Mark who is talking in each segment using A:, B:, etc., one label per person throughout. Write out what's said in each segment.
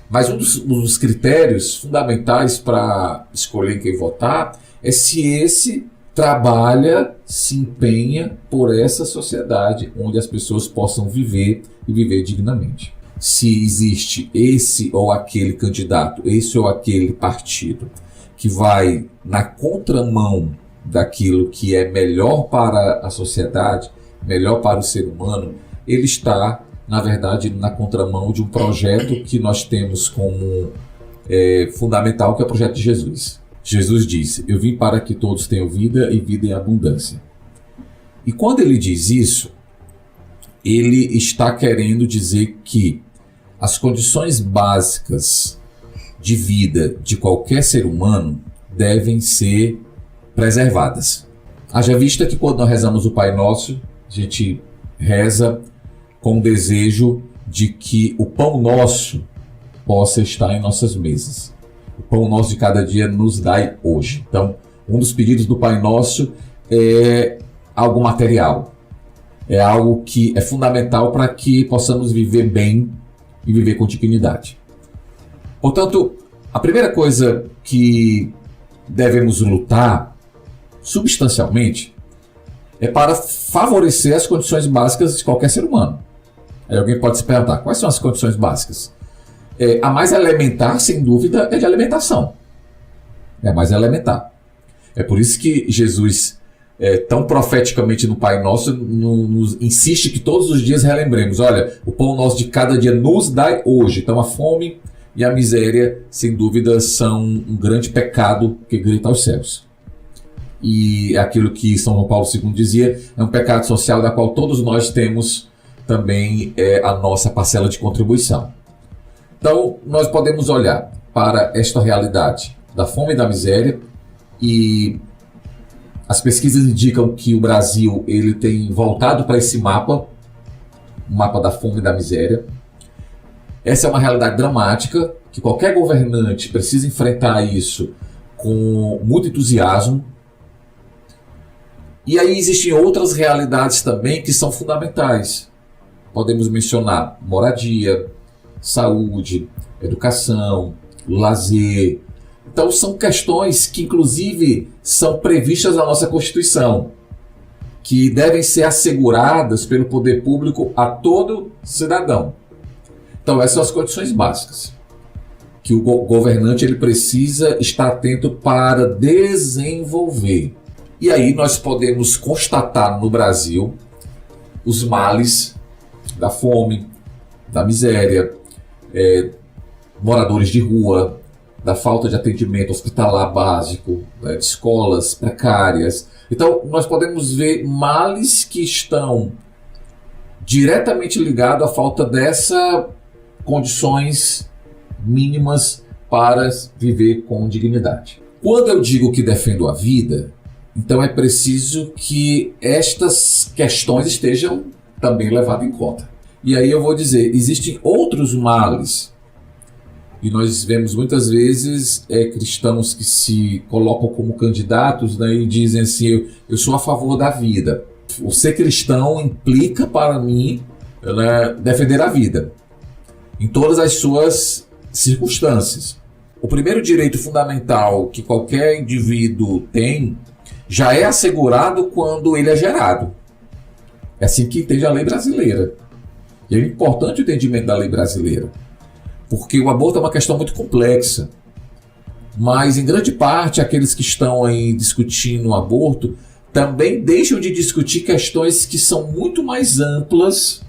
A: Mas um dos critérios fundamentais para escolher quem votar é se esse trabalha, se empenha por essa sociedade onde as pessoas possam viver e viver dignamente. Se existe esse ou aquele candidato, esse ou aquele partido que vai na contramão daquilo que é melhor para a sociedade, melhor para o ser humano, ele está, na verdade, na contramão de um projeto que nós temos como fundamental, que é o projeto de Jesus. Jesus disse: eu vim para que todos tenham vida e vida em abundância. E quando ele diz isso, ele está querendo dizer que as condições básicas de vida de qualquer ser humano devem ser preservadas. Haja vista que quando nós rezamos o Pai Nosso, a gente reza com o desejo de que o pão nosso possa estar em nossas mesas. O pão nosso de cada dia nos dai hoje. Então, um dos pedidos do Pai Nosso é algo material. É algo que é fundamental para que possamos viver bem e viver com dignidade. Portanto, a primeira coisa que devemos lutar substancialmente é para favorecer as condições básicas de qualquer ser humano. Aí alguém pode se perguntar: quais são as condições básicas? A mais elementar, sem dúvida, é de alimentação. É a mais elementar. É por isso que Jesus, tão profeticamente no Pai Nosso, nos insiste que todos os dias relembremos: olha, o pão nosso de cada dia nos dai hoje. Então a fome e a miséria, sem dúvida, são um grande pecado que grita aos céus. E aquilo que São João Paulo II dizia, é um pecado social da qual todos nós temos também a nossa parcela de contribuição. Então, nós podemos olhar para esta realidade da fome e da miséria, e as pesquisas indicam que o Brasil ele tem voltado para esse mapa, o mapa da fome e da miséria. Essa é uma realidade dramática, que qualquer governante precisa enfrentar isso com muito entusiasmo. E aí existem outras realidades também que são fundamentais. Podemos mencionar moradia, saúde, educação, lazer. Então são questões que inclusive são previstas na nossa Constituição, que devem ser asseguradas pelo poder público a todo cidadão. Então essas são as condições básicas que o governante ele precisa estar atento para desenvolver. E aí nós podemos constatar no Brasil os males da fome, da miséria, moradores de rua, da falta de atendimento hospitalar básico, de escolas precárias. Então, nós podemos ver males que estão diretamente ligados à falta dessas condições mínimas para viver com dignidade. Quando eu digo que defendo a vida, então é preciso que estas questões estejam também levadas em conta. E aí eu vou dizer, existem outros males. E nós vemos muitas vezes cristãos que se colocam como candidatos, né, e dizem assim: eu sou a favor da vida. O ser cristão implica para mim, né, defender a vida em todas as suas circunstâncias. O primeiro direito fundamental que qualquer indivíduo tem já é assegurado quando ele é gerado. É assim que entende a lei brasileira. E é importante o entendimento da lei brasileira, porque o aborto é uma questão muito complexa. Mas, em grande parte, aqueles que estão aí discutindo o aborto também deixam de discutir questões que são muito mais amplas,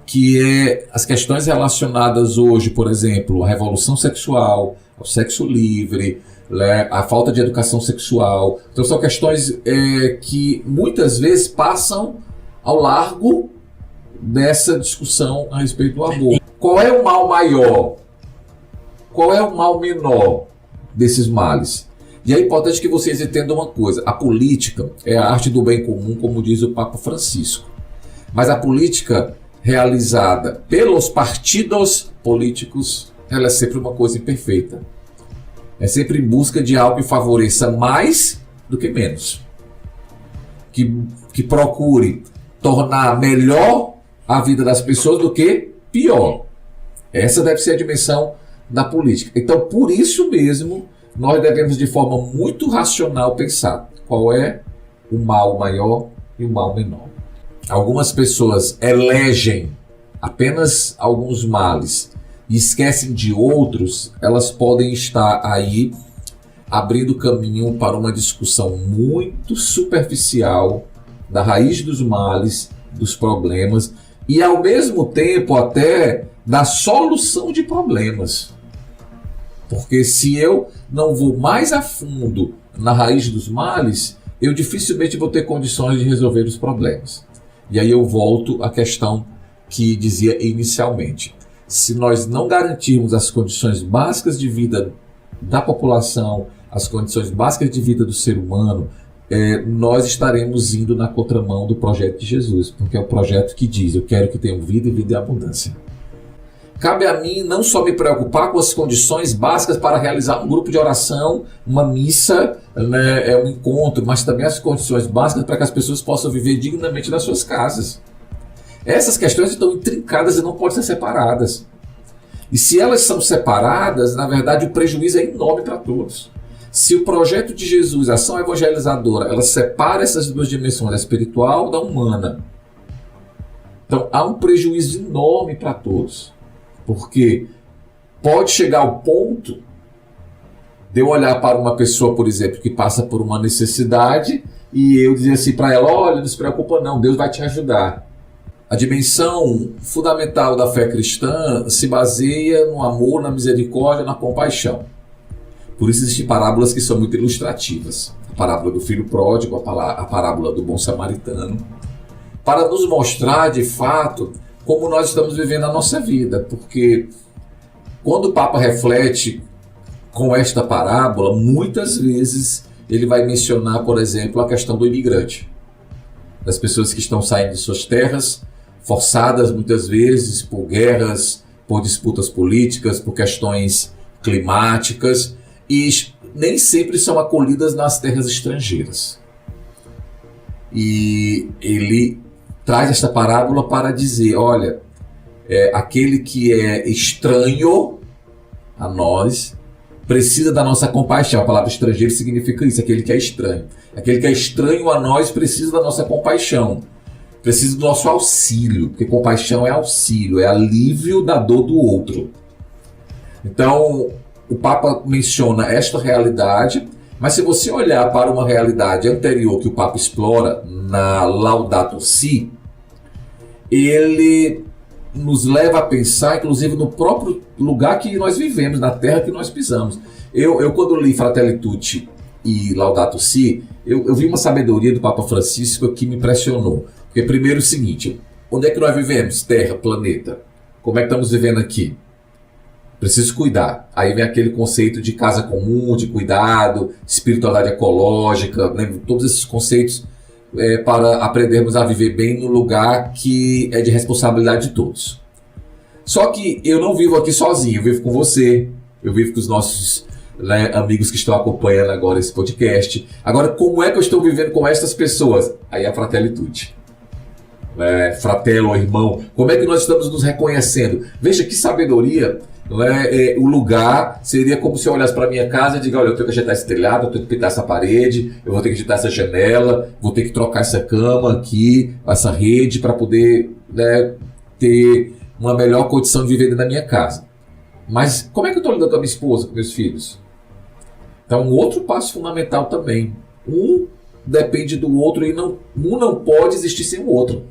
A: que é as questões relacionadas hoje, por exemplo, à revolução sexual, ao sexo livre, né, a falta de educação sexual. Então são questões que muitas vezes passam ao largo dessa discussão a respeito do aborto. Qual é o mal maior? Qual é o mal menor desses males? E é importante que vocês entendam uma coisa: a política é a arte do bem comum, como diz o Papa Francisco. Mas a política realizada pelos partidos políticos, ela é sempre uma coisa imperfeita. É sempre em busca de algo que favoreça mais do que menos. Que procure tornar melhor a vida das pessoas do que pior. Essa deve ser a dimensão da política. Então, por isso mesmo, nós devemos de forma muito racional pensar qual é o mal maior e o mal menor. Algumas pessoas elegem apenas alguns males e esquecem de outros, elas podem estar aí abrindo caminho para uma discussão muito superficial da raiz dos males, dos problemas e ao mesmo tempo até da solução de problemas. Porque se eu não vou mais a fundo na raiz dos males, eu dificilmente vou ter condições de resolver os problemas. E aí eu volto à questão que dizia inicialmente. Se nós não garantirmos as condições básicas de vida da população, as condições básicas de vida do ser humano, nós estaremos indo na contramão do projeto de Jesus, porque é o projeto que diz: eu quero que tenham vida e vida em abundância. Cabe a mim não só me preocupar com as condições básicas para realizar um grupo de oração, uma missa, né, um encontro, mas também as condições básicas para que as pessoas possam viver dignamente nas suas casas. Essas questões estão intrincadas e não podem ser separadas. E se elas são separadas, na verdade o prejuízo é enorme para todos. Se o projeto de Jesus, a ação evangelizadora, ela separa essas duas dimensões, a espiritual da humana, então há um prejuízo enorme para todos. Porque pode chegar ao ponto de eu olhar para uma pessoa, por exemplo, que passa por uma necessidade e eu dizer assim para ela: olha, não se preocupa não, Deus vai te ajudar. A dimensão fundamental da fé cristã se baseia no amor, na misericórdia, na compaixão. Por isso existem parábolas que são muito ilustrativas. A parábola do filho pródigo, a parábola do bom samaritano, para nos mostrar de fato como nós estamos vivendo a nossa vida. Porque quando o Papa reflete com esta parábola, muitas vezes ele vai mencionar, por exemplo, a questão do imigrante, das pessoas que estão saindo de suas terras, forçadas muitas vezes por guerras, por disputas políticas, por questões climáticas, e nem sempre são acolhidas nas terras estrangeiras. E ele traz esta parábola para dizer: olha, aquele que é estranho a nós precisa da nossa compaixão. A palavra estrangeiro significa isso, aquele que é estranho. Aquele que é estranho a nós precisa da nossa compaixão, precisa do nosso auxílio, porque compaixão é auxílio, é alívio da dor do outro. Então, o Papa menciona esta realidade, mas se você olhar para uma realidade anterior que o Papa explora na Laudato Si, ele nos leva a pensar, inclusive, no próprio lugar que nós vivemos, na terra que nós pisamos. Eu quando li Fratelli Tutti e Laudato Si, eu vi uma sabedoria do Papa Francisco que me impressionou. Porque primeiro é o seguinte: onde é que nós vivemos? Terra, planeta. Como é que estamos vivendo aqui? Preciso cuidar. Aí vem aquele conceito de casa comum, de cuidado, espiritualidade ecológica, né? Todos esses conceitos para aprendermos a viver bem no lugar que é de responsabilidade de todos. Só que eu não vivo aqui sozinho, eu vivo com você, eu vivo com os nossos amigos que estão acompanhando agora esse podcast. Agora, como é que eu estou vivendo com estas pessoas? Aí a Fratelli Tutti. Fratello, irmão, como é que nós estamos nos reconhecendo? Veja que sabedoria. O lugar seria como se eu olhasse para a minha casa e diga: olha, eu tenho que ajeitar esse telhado, eu tenho que pintar essa parede, eu vou ter que ajeitar essa janela, vou ter que trocar essa cama aqui, essa rede, para poder ter uma melhor condição de viver dentro da minha casa. Mas como é que eu estou lidando com a minha esposa, com meus filhos? Então, um outro passo fundamental também. Um depende do outro e um não pode existir sem o outro.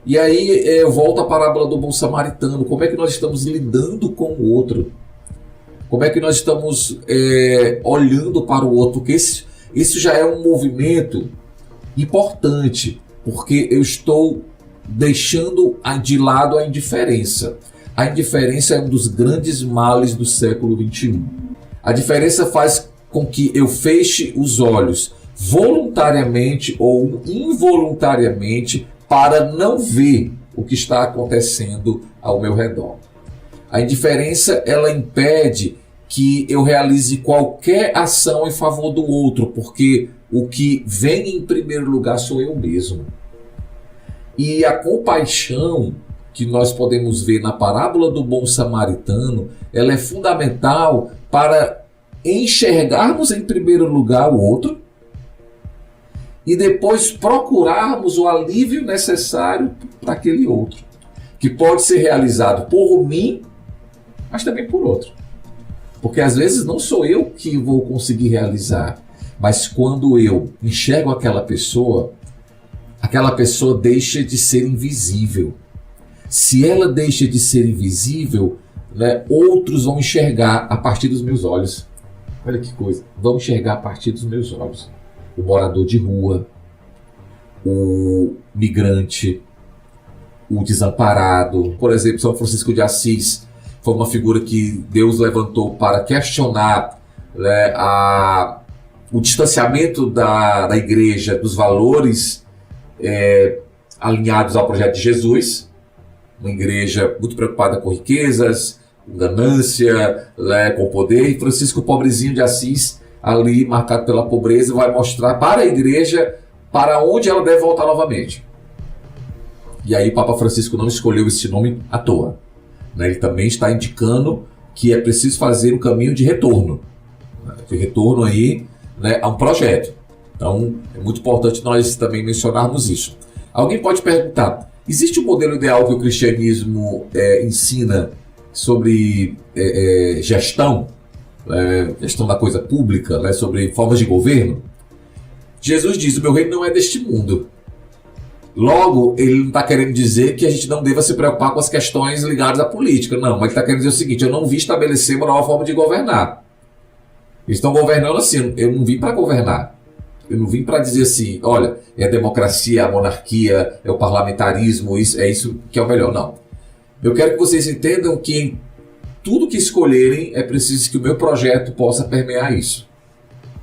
A: E aí eu volto à parábola do bom samaritano. Como é que nós estamos lidando com o outro? Como é que nós estamos olhando para o outro? Porque isso já é um movimento importante, porque eu estou deixando de lado a indiferença. A indiferença é um dos grandes males do século XXI. A diferença faz com que eu feche os olhos voluntariamente ou involuntariamente para não ver o que está acontecendo ao meu redor. A indiferença, ela impede que eu realize qualquer ação em favor do outro, porque o que vem em primeiro lugar sou eu mesmo. E a compaixão que nós podemos ver na parábola do bom samaritano, ela é fundamental para enxergarmos em primeiro lugar o outro e depois procurarmos o alívio necessário para aquele outro, que pode ser realizado por mim, mas também por outro. Porque às vezes não sou eu que vou conseguir realizar, mas quando eu enxergo aquela pessoa deixa de ser invisível. Se ela deixa de ser invisível, né, outros vão enxergar a partir dos meus olhos. Olha que coisa, vão enxergar a partir dos meus olhos. O morador de rua, o migrante, o desamparado. Por exemplo, São Francisco de Assis foi uma figura que Deus levantou para questionar, né, o distanciamento da igreja dos valores alinhados ao projeto de Jesus. Uma igreja muito preocupada com riquezas, com ganância, né, com poder. E Francisco, pobrezinho de Assis, ali marcado pela pobreza, vai mostrar para a igreja para onde ela deve voltar novamente. E aí o Papa Francisco não escolheu esse nome à toa, né? Ele também está indicando que é preciso fazer um caminho de retorno. De retorno aí, né, a um projeto. Então é muito importante nós também mencionarmos isso. Alguém pode perguntar, existe um modelo ideal que o cristianismo ensina sobre gestão da coisa pública, né, sobre formas de governo? Jesus diz, o meu reino não é deste mundo. Logo, ele não está querendo dizer que a gente não deva se preocupar com as questões ligadas à política. Não, mas ele está querendo dizer o seguinte, eu não vim estabelecer uma nova forma de governar. Eles estão governando assim, eu não vim para governar. Eu não vim para dizer assim, olha, é a democracia, a monarquia, é o parlamentarismo, é isso que é o melhor. Não. Eu quero que vocês entendam que em tudo que escolherem é preciso que o meu projeto possa permear isso.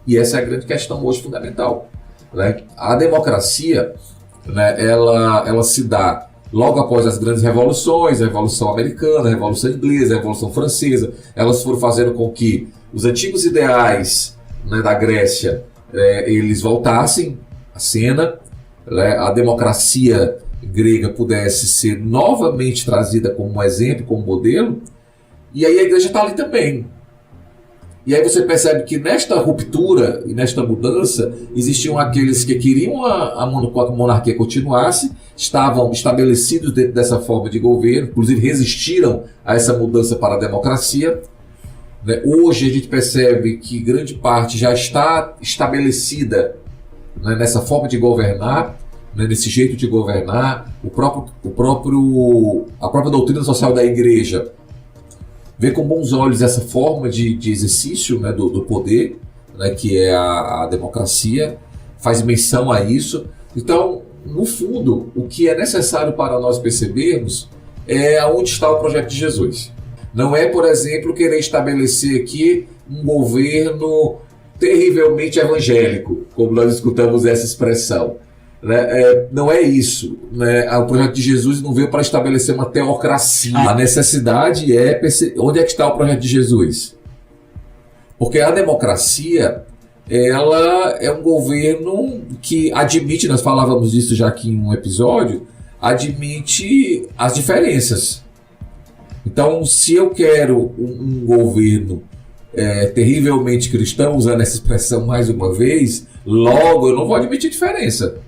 A: E essa é a grande questão hoje fundamental, né? A democracia, né, ela se dá logo após as grandes revoluções, a Revolução Americana, a Revolução Inglesa, a Revolução Francesa. Elas foram fazendo com que os antigos ideais, né, da Grécia eles voltassem à cena, né, a democracia grega pudesse ser novamente trazida como um exemplo, como modelo, e aí a igreja está ali também. E aí você percebe que nesta ruptura e nesta mudança existiam aqueles que queriam a monarquia continuasse, estavam estabelecidos dentro dessa forma de governo, inclusive resistiram a essa mudança para a democracia. Hoje a gente percebe que grande parte já está estabelecida, né, nessa forma de governar, né, nesse jeito de governar. A própria doutrina social da igreja vê com bons olhos essa forma de exercício, né, do poder, né, que é a democracia, faz menção a isso. Então, no fundo, o que é necessário para nós percebermos é aonde está o projeto de Jesus. Não é, por exemplo, querer estabelecer aqui um governo terrivelmente evangélico, como nós escutamos essa expressão. Não é isso, né? O projeto de Jesus não veio para estabelecer uma teocracia. A necessidade é onde é que está o projeto de Jesus? Porque a democracia, ela é um governo que admite, nós falávamos disso já aqui em um episódio, admite as diferenças. Então, se eu quero um governo terrivelmente cristão, usando essa expressão mais uma vez, logo eu não vou admitir diferença.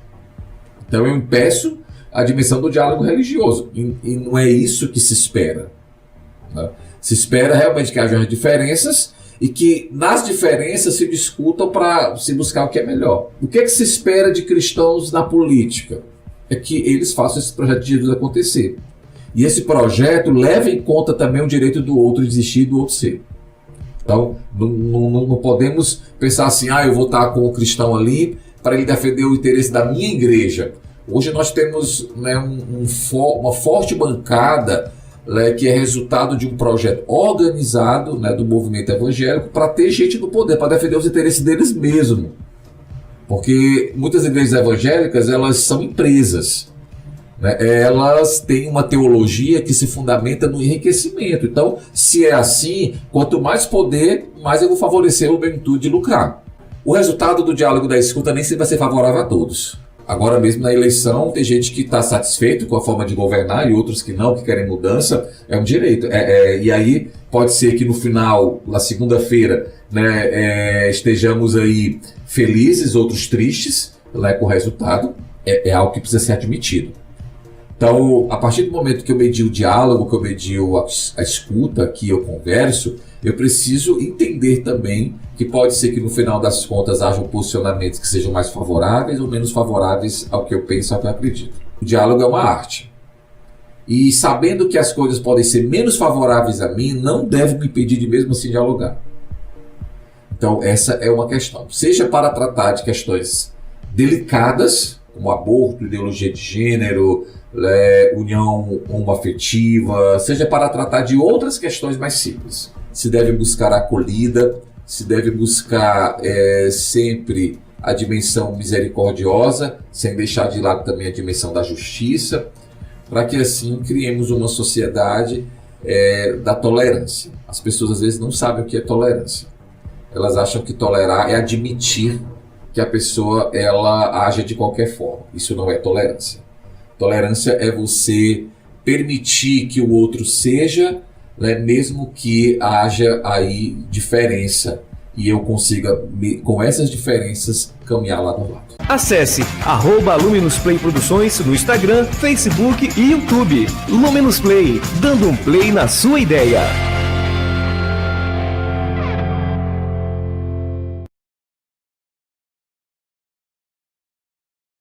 A: Então eu impeço a dimensão do diálogo religioso. E não é isso que se espera, né? Se espera realmente que haja diferenças e que nas diferenças se discutam para se buscar o que é melhor. O que é que se espera de cristãos na política? É que eles façam esse projeto de Jesus acontecer. E esse projeto leva em conta também o direito do outro existir e do outro ser. Então, não podemos pensar assim, eu vou estar com o cristão ali para ele defender o interesse da minha igreja. Hoje nós temos, né, uma forte bancada, né, que é resultado de um projeto organizado, né, do movimento evangélico para ter gente no poder, para defender os interesses deles mesmo. Porque muitas igrejas evangélicas, elas são empresas. Elas têm uma teologia que se fundamenta no enriquecimento. Então, se é assim, quanto mais poder, mais eu vou favorecer o meu intuito de lucrar. O resultado do diálogo da escuta nem sempre vai ser favorável a todos. Agora mesmo na eleição tem gente que está satisfeito com a forma de governar e outros que não, que querem mudança, é um direito. E aí pode ser que no final, na segunda-feira, né, estejamos aí felizes, outros tristes, né, com o resultado. É algo que precisa ser admitido. Então, a partir do momento que eu medio o diálogo, que eu medio a escuta, que eu converso, eu preciso entender também que pode ser que no final das contas hajam posicionamentos que sejam mais favoráveis ou menos favoráveis ao que eu penso, ao que eu acredito. O diálogo é uma arte. E sabendo que as coisas podem ser menos favoráveis a mim, não devo me impedir de mesmo assim dialogar. Então, essa é uma questão. Seja para tratar de questões delicadas, como aborto, ideologia de gênero, união homoafetiva, seja para tratar de outras questões mais simples. Se deve buscar a acolhida, se deve buscar sempre a dimensão misericordiosa, sem deixar de lado também a dimensão da justiça, para que assim criemos uma sociedade da tolerância. As pessoas às vezes não sabem o que é tolerância. Elas acham que tolerar é admitir que a pessoa ela age de qualquer forma. Isso não é tolerância. Tolerância é você permitir que o outro seja, né, mesmo que haja aí diferença e eu consiga, com essas diferenças, caminhar lado a lado.
B: Acesse @LuminusPlay Produções no Instagram, Facebook e YouTube. Luminus Play, dando um play na sua ideia.